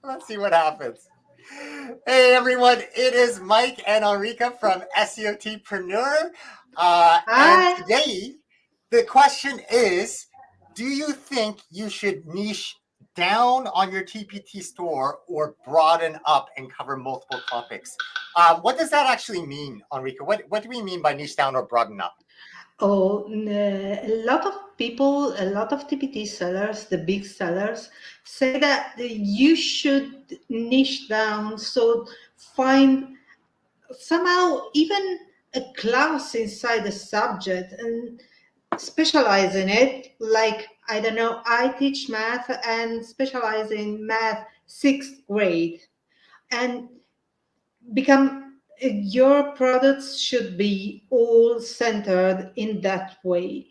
Let's see what happens. Hey everyone, it is Mike and Enrica from SEOTpreneur. And Hi. today, the question is, do you think you should niche down on your TPT store or broaden up and cover multiple topics? What does that actually mean, Enrica? What do we mean by niche down or broaden up? A lot of people, a lot of TPT sellers, the big sellers, say that you should niche down. So find somehow even a class inside the subject and specialize in it. Like, I don't know, I teach math and specialize in math sixth grade. And become your products should be all centered in that way.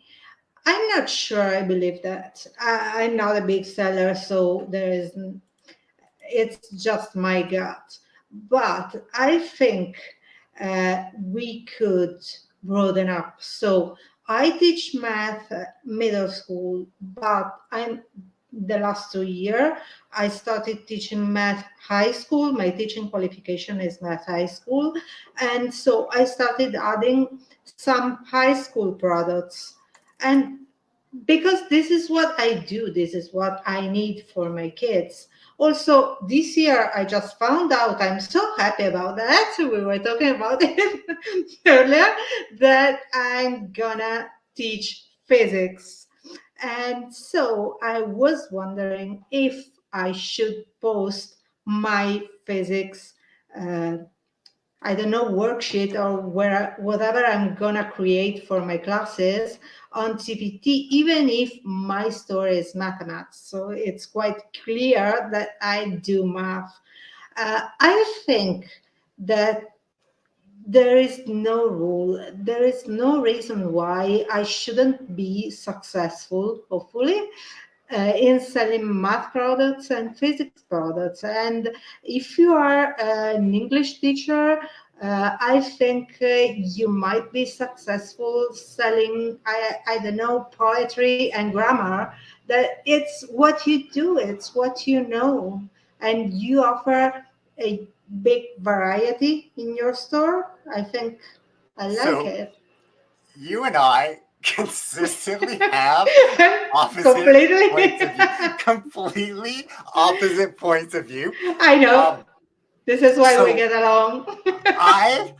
I'm not sure I believe that. I'm not a big seller, so it's just my gut. But I think we could broaden up. So I teach math middle school, but I'm the last 2 years I started teaching math high school. My teaching qualification is math high school, and so I started adding some high school products. And because this is what I do, this is what I need for my kids. Also, this year I just found out, I'm so happy about that. We were talking about it earlier, that I'm gonna teach physics. And so I was wondering if I should post my physics I don't know, worksheet or whatever I'm gonna create for my classes on TPT, even if my story is mathematics. So it's quite clear that I do math. I think that there is no rule, there is no reason why I shouldn't be successful, hopefully, in selling math products and physics products. And if you are an English teacher, I think you might be successful selling, I don't know, poetry and grammar. That it's what you do, it's what you know, and you offer a big variety in your store. I think I like So it. you and I consistently have opposite points Completely. of view, completely opposite points of view. I know. Um, This is why we so get along. I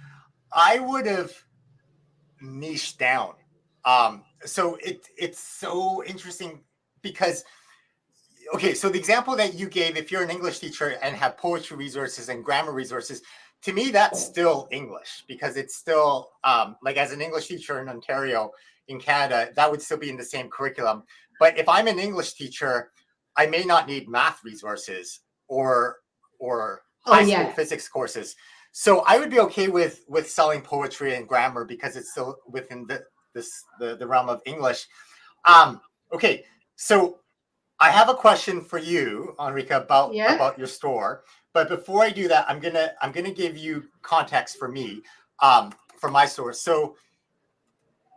I would have niched down. So it's so interesting because okay, so the example that you gave, if you're an English teacher and have poetry resources and grammar resources, to me that's still English because it's still like as an English teacher in Ontario, in Canada, that would still be in the same curriculum. But if I'm an English teacher, I may not need math resources or Oh, high school yeah. physics courses. So I would be okay with selling poetry and grammar because it's still within the realm of English. Okay, so I have a question for you, Enrica, Yeah. about your store. But before I do that, I'm gonna give you context for me, for my store. So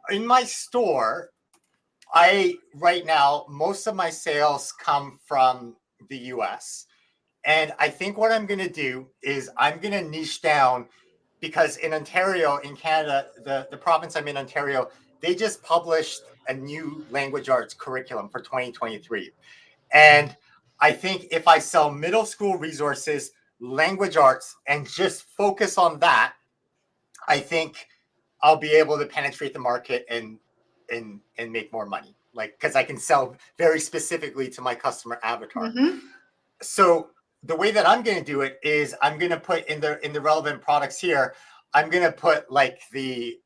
in my store, I right now most of my sales come from the US. And I think what I'm gonna do is I'm gonna niche down because in Ontario, in Canada, the province I'm in, Ontario, they just published a new language arts curriculum for 2023. And I think if I sell middle school resources, language arts, and just focus on that, I think I'll be able to penetrate the market and make more money. Like because I can sell very specifically to my customer avatar. Mm-hmm. So the way that I'm going to do it is I'm going to put in the relevant products here. I'm going to put like the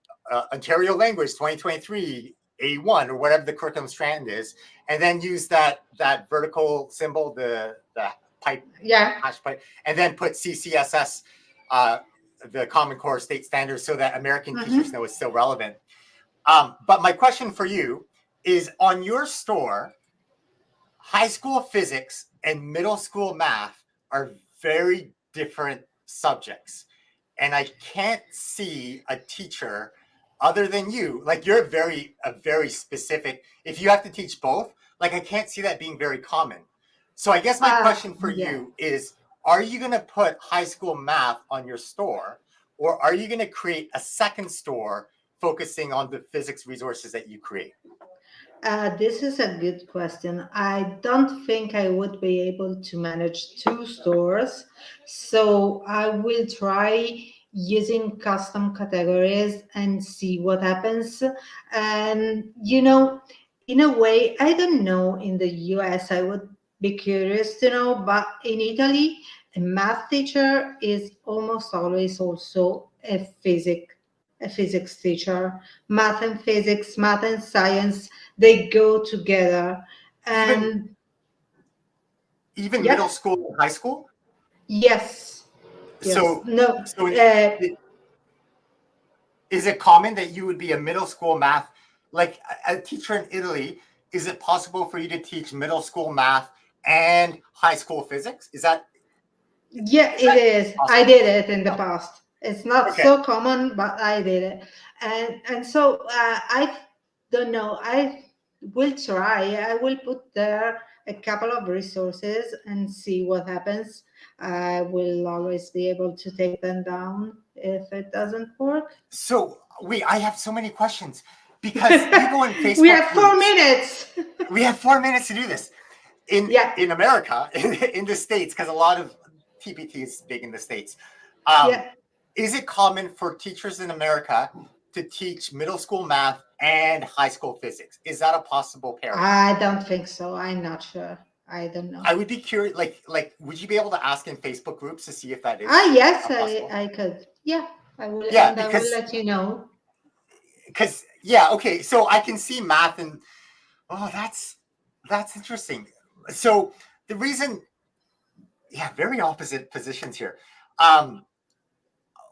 Ontario language 2023 A1 or whatever the curriculum strand is, and then use that vertical symbol, the pipe Yeah. hash pipe, and then put CCSS, uh, the Common Core State Standards, so that American teachers Mm-hmm. know it's still relevant. But my question for you is on your store, high school physics and middle school math are very different subjects. And I can't see a teacher other than you, like you're a very specific, if you have to teach both, like I can't see that being very common. So I guess my question for Yeah. you is, are you going to put high school math on your store, or are you going to create a second store focusing on the physics resources that you create? This is a good question. I don't think I would be able to manage two stores. So I will try using custom categories and see what happens. And, in a way, I don't know in the US, I would be curious to know, but in Italy, a math teacher is almost always also a physics teacher. Math and science, they go together. Even And middle yes, school and high school? yes, yes. So No, so is it common that you would be a middle school math, like a teacher in Italy? Is it possible for you to teach middle school math and high school physics? yeah, Is it that is. I possible? did it in the No. past. It's not Okay. so common, but I did it. And so I don't know. I will try. I will put there a couple of resources and see what happens. I will always be able to take them down if it doesn't work. So wait, I have so many questions because you go in We Facebook have four groups. minutes. We have 4 minutes to do this. Yeah, In America, in the States, because a lot of TPT is big in the States. Um, yeah. is it common for teachers in America to teach middle school math and high school physics? Is that a possible pairing? I don't think so. I'm not sure. I don't know. I would be curious. Would you be able to ask in Facebook groups to see if that is Yes, possible? I could. Yeah, I will, Yeah, and I will let you know. yeah, okay. So I can see math and oh, that's interesting. So the reason, yeah, very opposite positions here. Um,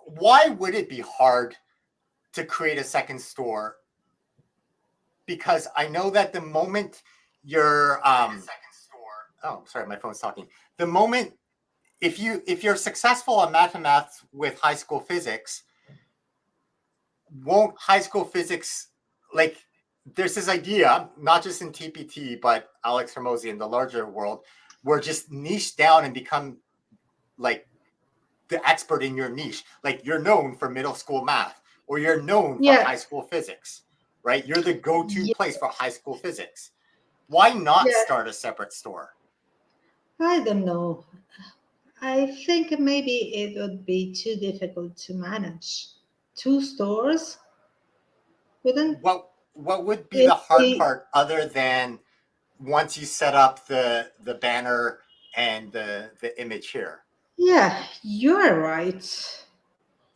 why would it be hard to create a second store? Because I know that the moment you're oh, sorry, my phone's talking. The moment if you're successful on mathematics with high school physics, won't high school physics, like, there's this idea, not just in TPT, but Alex Hermosi in the larger world, where just niche down and become like the expert in your niche. Like you're known for middle school math, or you're known for high Yeah, school physics, right? You're the go-to yeah, place for high school physics. Why not yeah. start a separate store? I don't know. I think maybe it would be too difficult to manage. Two stores wouldn't What would be it the hard be? part other than once you set up the banner and the image here? Yeah, you're right.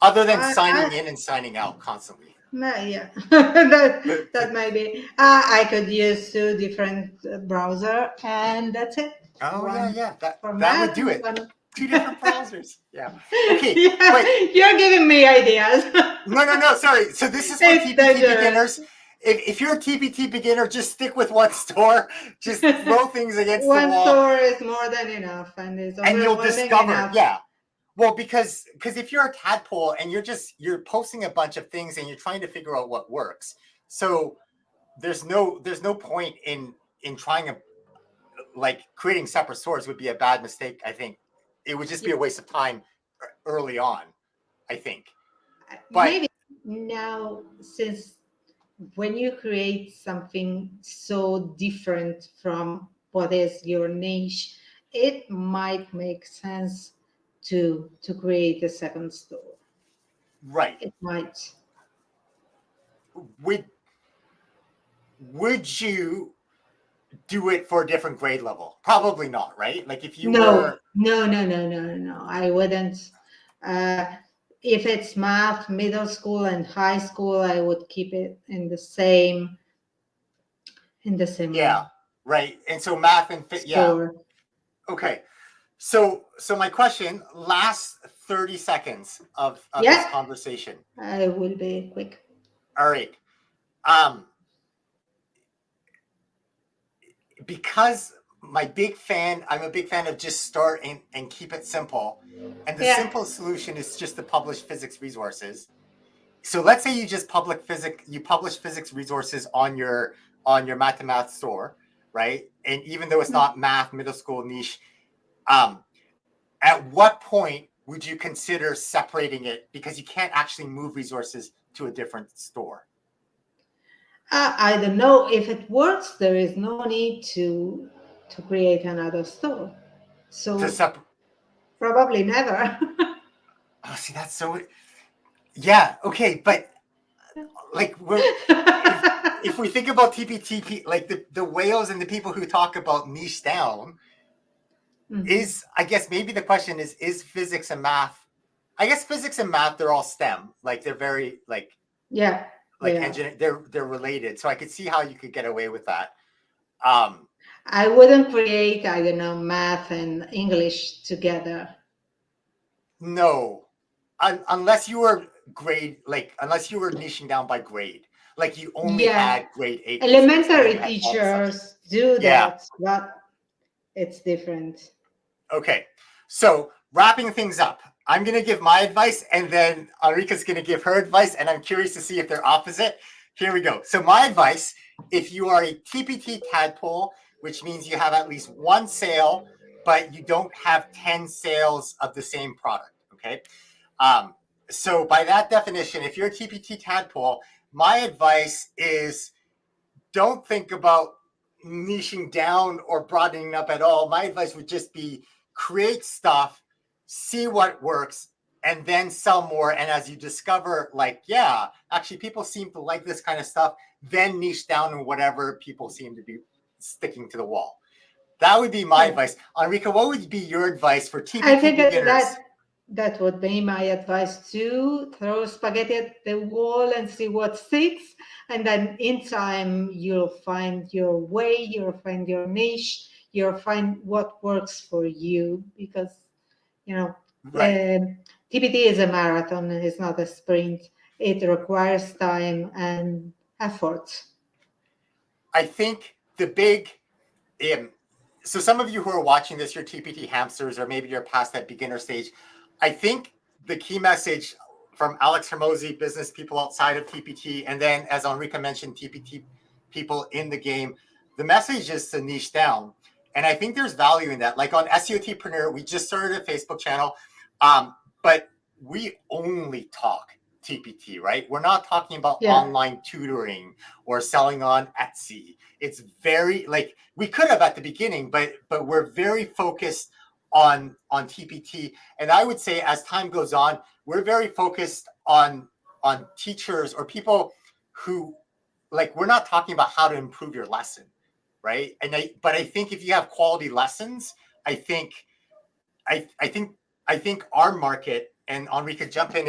Other than I signing in and signing out constantly. yeah, that might be. I could use two different browser, and that's it. Oh yeah, One yeah. for That would math do and it. one. Two different browsers. Yeah. Okay, Yeah, but you're giving me ideas. no. Sorry. So this is for It's TPT dangerous. beginners. If you're a TPT beginner, just stick with one store. Just throw things against the One wall, store is more than enough, and it's and you'll overwhelming discover. enough. Yeah. Well, because if you're a tadpole and you're posting a bunch of things and you're trying to figure out what works, so there's no point in trying to, like, creating separate stores would be a bad mistake. I think it would just be a waste of time early on, I think. But Maybe now, since when you create something so different from what is your niche, it might make sense to create a second store. right, It might. would would you do it for a different grade level? Probably not, right? Like if you No, were, no, no, no, no, no, no. I wouldn't. Uh, if it's math, middle school and high school, I would keep it in the yeah, same right. And so math and fit, yeah. store. Okay. So my question, last 30 seconds of this Yeah, conversation. I will be quick. All right. Um, because I'm a big fan of just start and keep it simple. And the Yeah, simple solution is just to publish physics resources. So let's say you just publish physics resources on your MathToMath store, right? and even though it's not math, middle school niche, at what point would you consider separating it because you can't actually move resources to a different store? I don't know if it works. There is no need to create another store. So probably never. Oh, see, that's so. Yeah. Okay, but like if we think about TPT, like the whales and the people who talk about niche down, is, I guess maybe the question is physics and math. I guess physics and math, they're all STEM. Like they're very like engineering. They're related. So I could see how you could get away with that. I wouldn't create, I don't know, math and English together. No, unless you were unless you were niching down by grade. Like you only had grade 8. Elementary teachers do that, but it's different. Okay, so wrapping things up, I'm going to give my advice and then Enrica's going to give her advice, and I'm curious to see if they're opposite. Here we go. So my advice, if you are a TPT tadpole, which means you have at least one sale, but you don't have 10 sales of the same product, okay? So by that definition, if you're a TPT tadpole, my advice is don't think about niching down or broadening up at all. My advice would just be create stuff, see what works, and then sell more. And as you discover, like, yeah, actually people seem to like this kind of stuff, then niche down in whatever people seem to be sticking to the wall. That would be my advice. Enrica, what would be your advice for TPT beginners? That would be my advice too. Throw spaghetti at the wall and see what sticks. And then in time, you'll find your way, you'll find your niche, you'll find what works for you. Because, you know, TPT is a marathon, it's not a sprint. It requires time and effort. I think the big... so some of you who are watching this, you're TPT hamsters, or maybe you're past that beginner stage. I think the key message from Alex Hermosi, business people outside of TPT, and then as Enrica mentioned, TPT people in the game, the message is to niche down. And I think there's value in that. Like on SEOTpreneur, we just started a Facebook channel, but we only talk TPT, right? We're not talking about online tutoring or selling on Etsy. It's very like, we could have at the beginning, but we're very focused on TPT. And I would say as time goes on, we're very focused on teachers or people who, like, we're not talking about how to improve your lesson, right? But I think if you have quality lessons, I think our market, and Enrica, jump in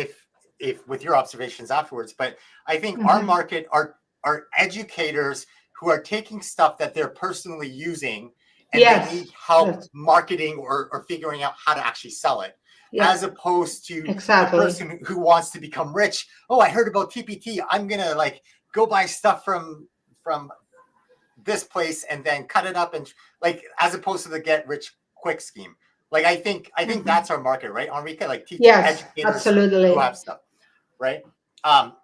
if with your observations afterwards, but I think our market are educators who are taking stuff that they're personally using and they need help marketing or figuring out how to actually sell it, as opposed to the person who wants to become rich. Oh, I heard about TPT. I'm going to like go buy stuff from this place and then cut it up, and like, as opposed to the get rich quick scheme. Like, I think that's our market, right, Enrica? Like educators who have stuff, right?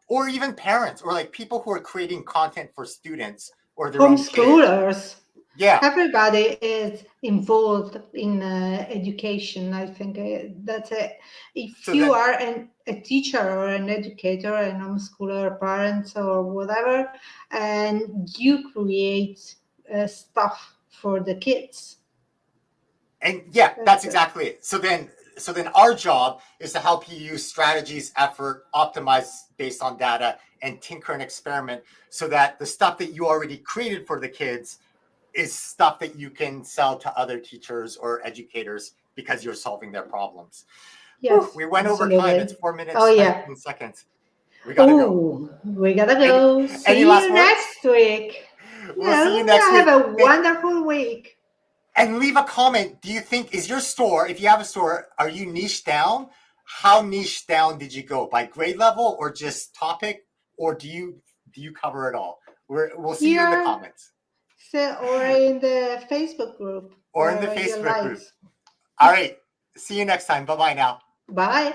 Or even parents, or like people who are creating content for students or their homeschoolers. Yeah, everybody is involved in education. I think that's it. If you are a teacher or an educator, an homeschooler, parent, or whatever, and you create stuff for the kids. And that's exactly it. So then our job is to help you use strategies, effort, optimize based on data, and tinker and experiment so that the stuff that you already created for the kids is stuff that you can sell to other teachers or educators because you're solving their problems. Yes, we went over time. It's 4 minutes, 19 seconds. We gotta go. We gotta go. See you next week. We'll see you next week. Have a wonderful week. And leave a comment. Do you think, is your store, if you have a store, are you niche down? How niche down did you go? By grade level or just topic? Or do you cover it all? We'll see you in the comments. Or in the Facebook group. Or in the Facebook group. All right. See you next time. Bye-bye now. Bye.